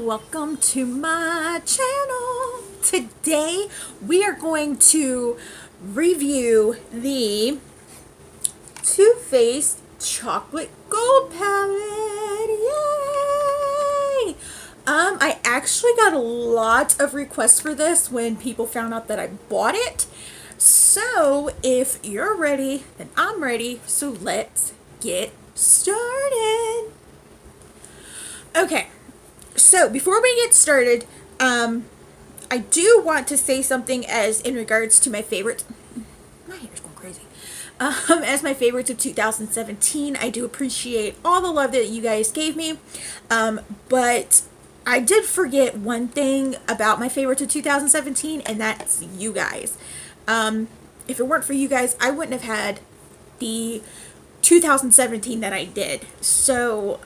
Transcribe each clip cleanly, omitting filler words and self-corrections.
welcome to my channel. Today we are going to review the Too Faced Chocolate Gold Palette. Yay! I actually got a lot of requests for this when people found out that I bought it. So if you're ready, then I'm ready. So let's get started. Okay, so before we get started, I do want to say something as in regards to my favorites. My hair's going crazy. As my favorites of 2017, I do appreciate all the love that you guys gave me. But I did forget one thing about my favorites of 2017, and that's you guys. If it weren't for you guys, I wouldn't have had the 2017 that I did. So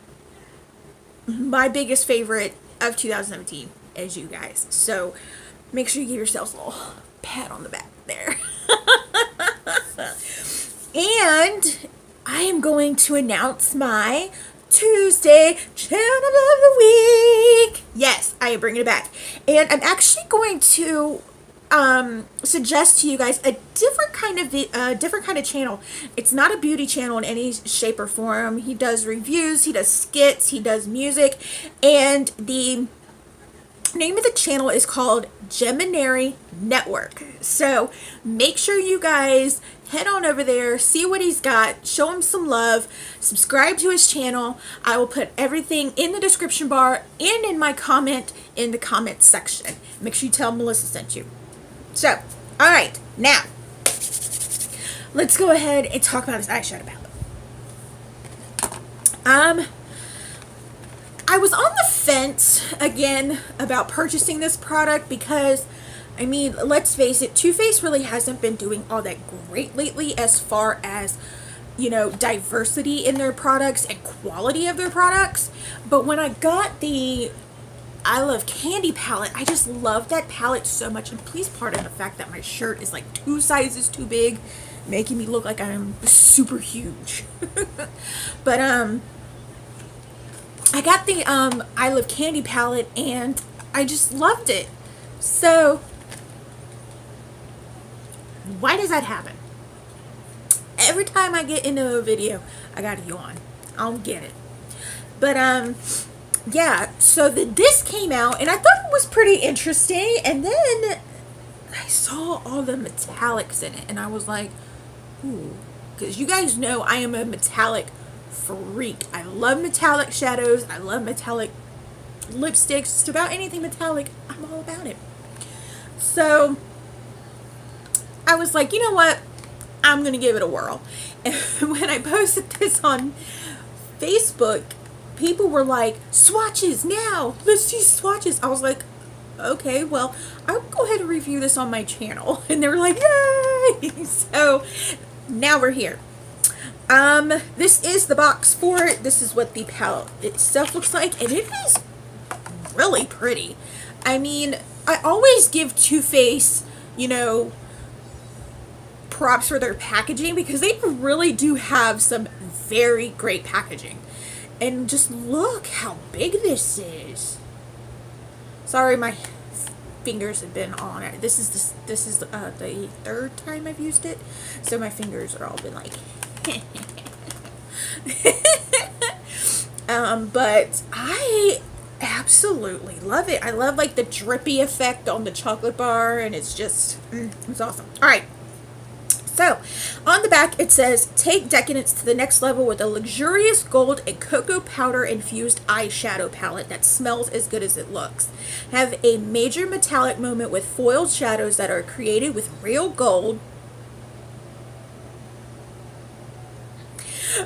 my biggest favorite of 2017 is you guys. So make sure you give yourselves a little pat on the back there. And I am going to announce my Tuesday channel of the week. Yes, I am bringing it back. And I'm actually going to suggest to you guys a different kind of channel. It's not a beauty channel in any shape or form. He does reviews, he does skits, he does music, and the name of the channel is called Geminary Network. So make sure you guys head on over there, see what he's got, show him some love, subscribe to his channel. I will put everything in the description bar and in my comment in the comment section. Make sure you tell Melissa sent you. So, alright, now, let's go ahead and talk about this eyeshadow palette. I was on the fence, again, about purchasing this product because, I mean, let's face it, Too Faced really hasn't been doing all that great lately as far as, you know, diversity in their products and quality of their products. But when I got the I Want Kandee palette, I just love that palette so much. And please pardon the fact that my shirt is like 2 sizes too big, making me look like I'm super huge. But I got the I Want Kandee palette and I just loved it. So why does that happen? Every time I get into a video, I gotta yawn. I don't get it. But yeah, so this came out, and I thought it was pretty interesting, and then I saw all the metallics in it, and I was like, ooh, because you guys know I am a metallic freak. I love metallic shadows, I love metallic lipsticks, just about anything metallic, I'm all about it. So I was like, you know what, I'm going to give it a whirl. And when I posted this on Facebook, people were like, swatches now, let's see swatches. I was like, okay, well, I'll go ahead and review this on my channel. And they were like, yay! So now we're here. This is the box for it. This is what the palette itself looks like, and it is really pretty. I mean, I always give Too Faced, you know, props for their packaging because they really do have some very great packaging. And just look how big this is. Sorry, my fingers have been on it. This is the 3rd time I've used it, so my fingers are all been like. But I absolutely love it. I love like the drippy effect on the chocolate bar, and it's just it's awesome. All right. So, on the back it says, take decadence to the next level with a luxurious gold and cocoa powder infused eyeshadow palette that smells as good as it looks. Have a major metallic moment with foiled shadows that are created with real gold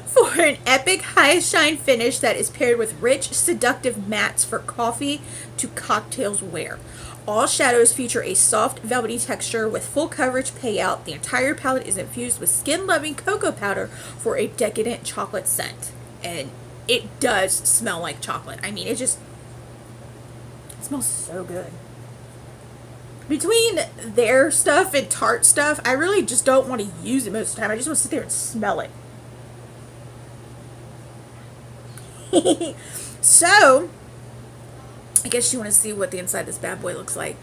for an epic high shine finish that is paired with rich, seductive mattes for coffee to cocktails wear. All shadows feature a soft, velvety texture with full coverage payout. The entire palette is infused with skin-loving cocoa powder for a decadent chocolate scent. And it does smell like chocolate. I mean, it smells so good. Between their stuff and Tarte stuff, I really just don't want to use it most of the time. I just want to sit there and smell it. So, I guess you want to see what the inside of this bad boy looks like.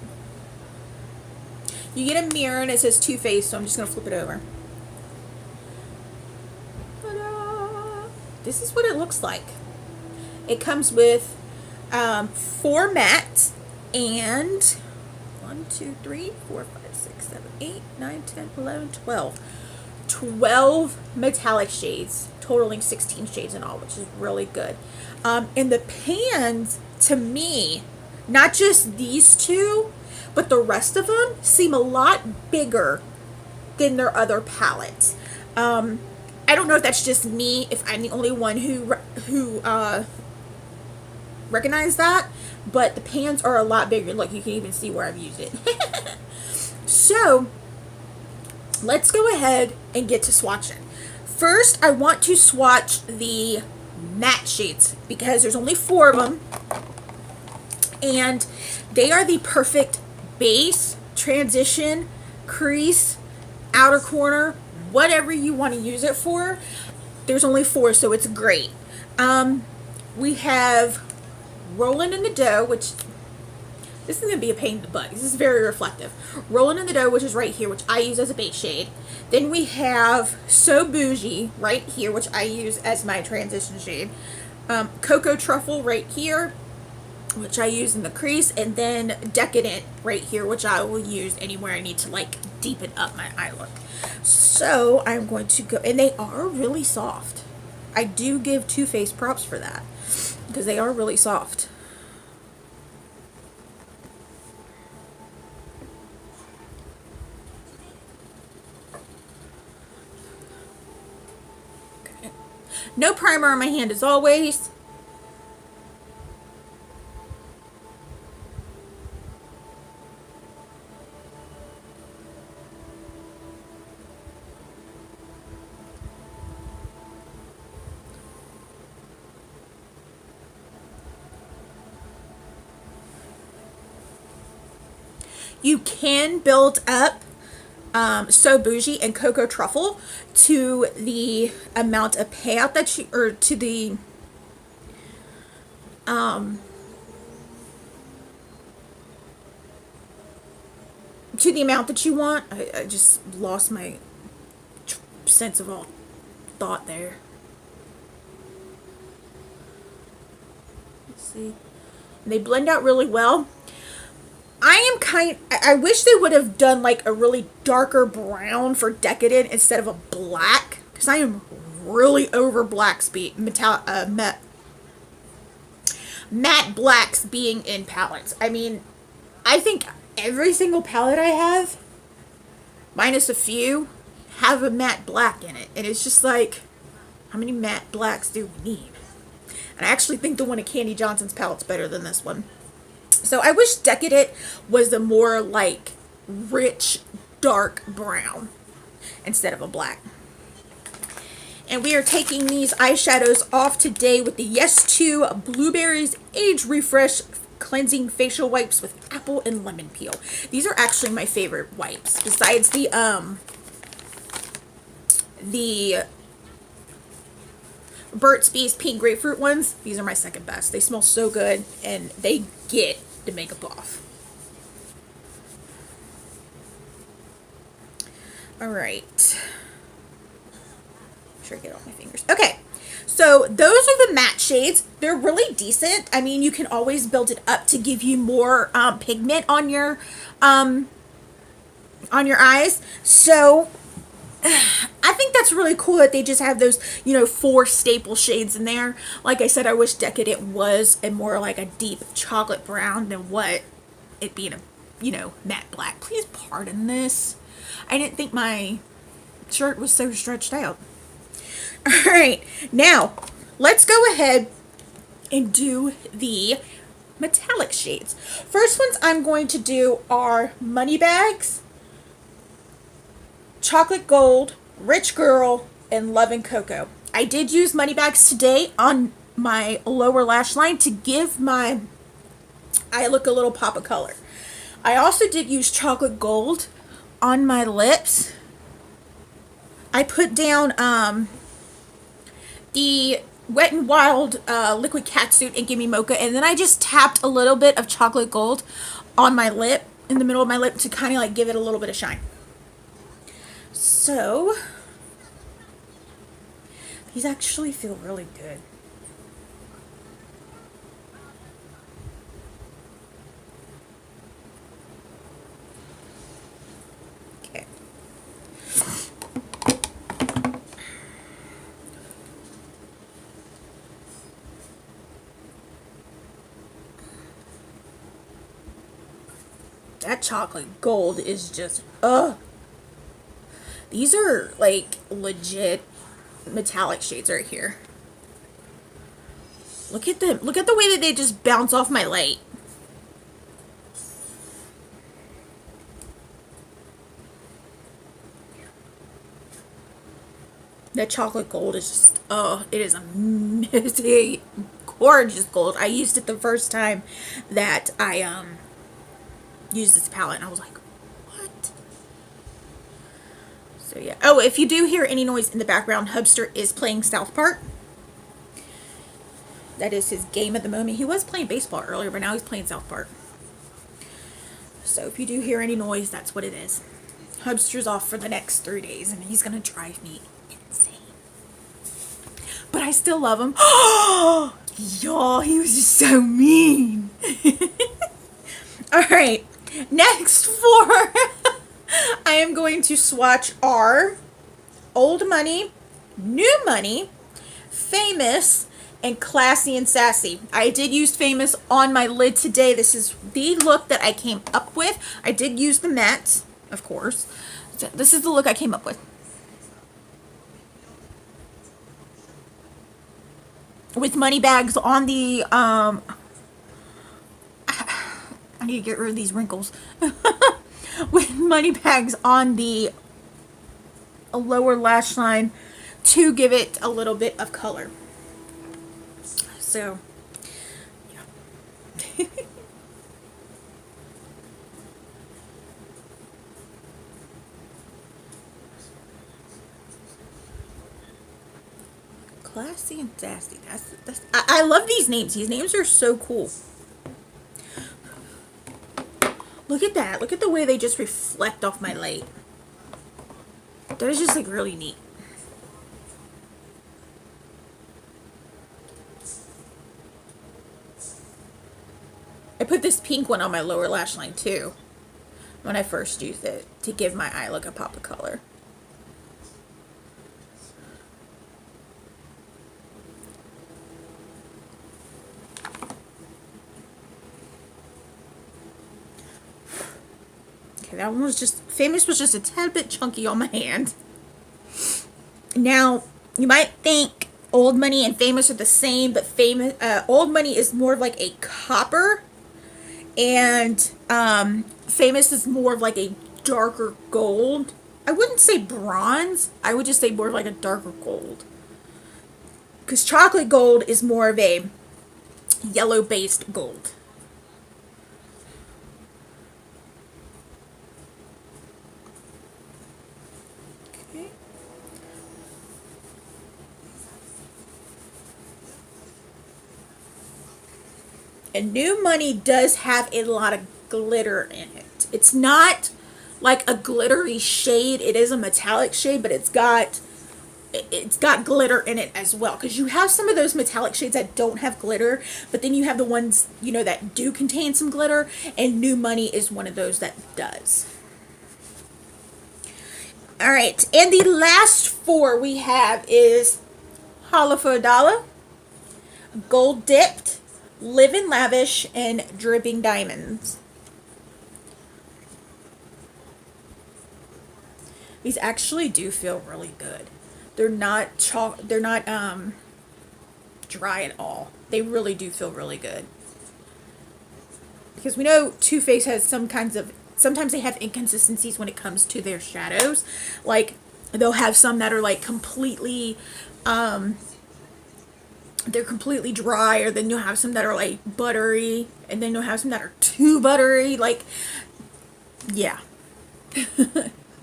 You get a mirror and it says Too Faced, so I'm just going to flip it over. Ta-da! This is what it looks like. It comes with 4 mattes and 1, 2, 3, 4, 5, 6, 7, 8, 9, 10, 11, 12. 12 metallic shades, totaling 16 shades in all, which is really good. And the pans, to me, not just these two, but the rest of them seem a lot bigger than their other palettes. I don't know if that's just me, if I'm the only one who recognize that, but the pans are a lot bigger. Look, you can even see where I've used it. So let's go ahead and get to swatching. First, I want to swatch the matte shades because there's only 4 of them, and they are the perfect base, transition, crease, outer corner, whatever you want to use it for. There's only 4, so it's great. We have Rolling in the Dough, which this is going to be a pain in the butt. This is very reflective. Rolling in the Dough, which is right here, which I use as a base shade. Then we have So Bougie right here, which I use as my transition shade. Cocoa Truffle right here, which I use in the crease. And then Decadent right here, which I will use anywhere I need to like deepen up my eye look. So I'm going to go, and they are really soft. I do give Too Faced props for that because they are really soft. Okay. No primer on my hand as always. You can build up So Bougie and Cocoa Truffle to the amount of payout that you, or to the amount that you want. I just lost my sense of all thought there. Let's see. They blend out really well. I wish they would have done like a really darker brown for Decadent instead of a black, because I am really over blacks matte blacks being in palettes. I mean, I think every single palette I have, minus a few, have a matte black in it, and it's just like, how many matte blacks do we need? And I actually think the one at Kandee Johnson's palette's better than this one. So I wish Decadent was a more like rich, dark brown instead of a black. And we are taking these eyeshadows off today with the Yes 2 Blueberries Age Refresh Cleansing Facial Wipes with apple and lemon peel. These are actually my favorite wipes. Besides the Burt's Bees Pink Grapefruit ones, these are my second best. They smell so good and they get the makeup off. Alright. Make sure I get it off my fingers. Okay. So those are the matte shades. They're really decent. I mean, you can always build it up to give you more pigment on your eyes. So I think that's really cool that they just have those, 4 staple shades in there. Like I said, I wish Decadent was a more like a deep chocolate brown than what it being a, matte black. Please pardon this. I didn't think my shirt was so stretched out. All right, now let's go ahead and do the metallic shades. First ones I'm going to do are Moneybags, Chocolate Gold, Rich Girl, and Love and Cocoa. I did use Moneybags today on my lower lash line to give my eye look a little pop of color. I also did use Chocolate Gold on my lips. I put down the Wet n Wild Liquid Catsuit and Gimme Mocha, and then I just tapped a little bit of chocolate gold on my lip, in the middle of my lip, to kind of like give it a little bit of shine. So these actually feel really good. Okay. That chocolate gold is just, these are like legit metallic shades right here. Look at them. Look at the way that they just bounce off my light. That chocolate gold is just, oh, it is amazing. Gorgeous gold. I used it the first time that I used this palette, and I was like, what? So yeah. Oh, if you do hear any noise in the background, Hubster is playing South Park. That is his game at the moment. He was playing baseball earlier, but now he's playing South Park. So if you do hear any noise, that's what it is. Hubster's off for the next 3 days, and he's gonna drive me insane. But I still love him. Oh, y'all, he was just so mean. All right, next for I am going to swatch our Old Money, New Money, Famous, and Classy and Sassy. I did use Famous on my lid today. This is the look that I came up with. I did use the matte, of course. So this is the look I came up with. With money bags on the, I need to get rid of these wrinkles. With money bags on the lower lash line to give it a little bit of color. So, yeah. Classy and Sassy. I love these names. These names are so cool. Look at that. Look at the way they just reflect off my light. That is just like really neat. I put this pink one on my lower lash line too when I first used it to give my eye look a pop of color. Okay, that one was just, Famous was just a tad bit chunky on my hand. Now, you might think Old Money and Famous are the same, but Old Money is more of like a copper, and Famous is more of like a darker gold. I wouldn't say bronze. I would just say more of like a darker gold. Because chocolate gold is more of a yellow-based gold. Okay. And New Money does have a lot of glitter in it. It's not like a glittery shade. It is a metallic shade, but it's got glitter in it as well, because you have some of those metallic shades that don't have glitter, but then you have the ones, you know, that do contain some glitter, and New Money is one of those that does. All right, and the last four we have is Holla for a Dollar, Gold Dipped, Livin' Lavish, and Dripping Diamonds. These actually do feel really good. They're not dry at all. They really do feel really good. Because we know Too Faced has sometimes they have inconsistencies when it comes to their shadows. Like, they'll have some that are like completely, they're completely dry, or then you'll have some that are like buttery, and then you'll have some that are too buttery. Like, yeah.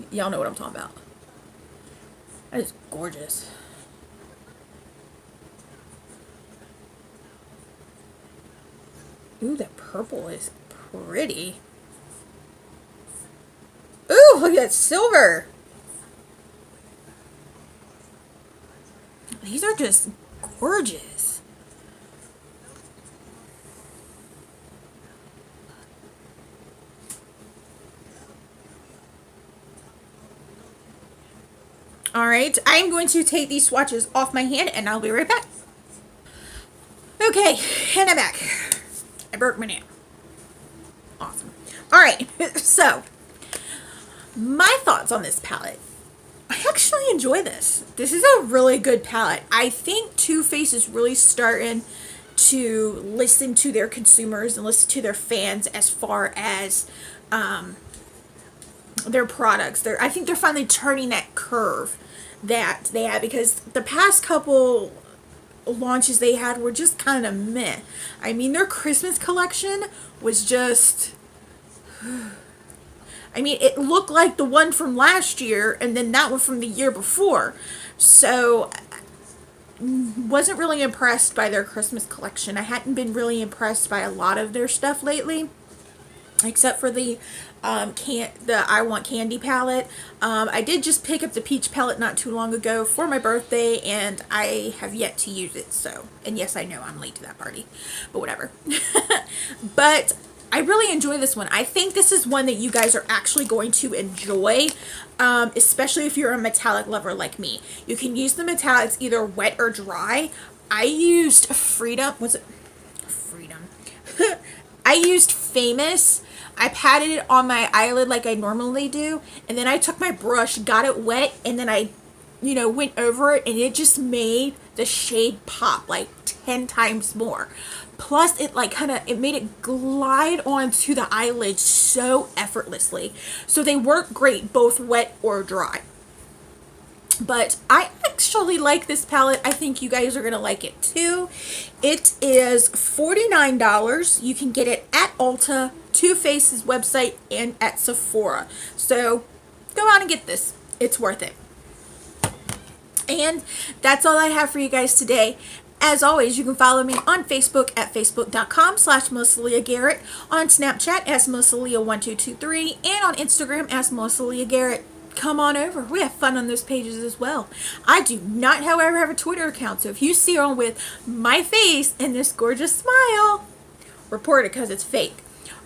Y'all know what I'm talking about. That is gorgeous. Ooh, that purple is pretty. Ooh, look at that silver. These are just gorgeous. Alright, I'm going to take these swatches off my hand and I'll be right back. Okay, and I'm back. I broke my nail. Awesome. Alright, so my thoughts on this palette. I actually enjoy this. This is a really good palette. I think Too Faced is really starting to listen to their consumers and listen to their fans as far as their products. I think they're finally turning that curve that they had, because the past couple launches they had were just kind of meh. I mean, their Christmas collection was just... I mean, it looked like the one from last year and then that one from the year before. So, wasn't really impressed by their Christmas collection. I hadn't been really impressed by a lot of their stuff lately, except for the I Want Kandee palette. I did just pick up the peach palette not too long ago for my birthday, and I have yet to use it. So, and yes, I know I'm late to that party, but whatever. But I really enjoy this one. I think this is one that you guys are actually going to enjoy, especially if you're a metallic lover like me. You can use the metallics either wet or dry. I used Freedom. Was it Freedom? I used Famous. I patted it on my eyelid like I normally do, and then I took my brush, got it wet, and then I, went over it, and it just made the shade pop like 10 times more. Plus, it it made it glide onto the eyelid so effortlessly. So they work great both wet or dry. But I actually like this palette. I think you guys are going to like it too. It is $49. You can get it at Ulta, Too Faced's website, and at Sephora. So go out and get this. It's worth it. And that's all I have for you guys today. As always, you can follow me on Facebook at facebook.com/MelissaLeahGarrett, on Snapchat as MelissaLeah1223, and on Instagram as MelissaLeahGarrett. Come on over. We have fun on those pages as well. I do not, however, have a Twitter account, so if you see one with my face and this gorgeous smile, report it because it's fake.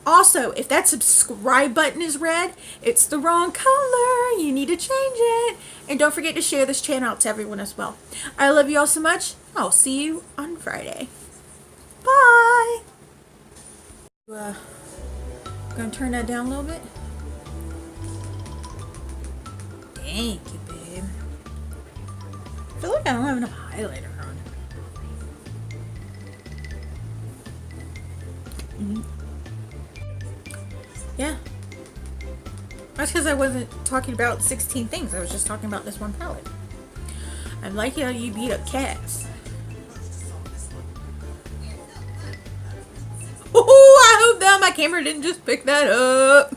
Also, if that subscribe button is red, it's the wrong color. You need to change it. And don't forget to share this channel out to everyone as well. I love you all so much. I'll see you on Friday. Bye. Gonna turn that down a little bit. Thank you, babe. I feel like I don't have enough highlighter on. Yeah. That's because I wasn't talking about 16 things. I was just talking about this one palette. I like how you beat up cats. Oh, I hope that my camera didn't just pick that up.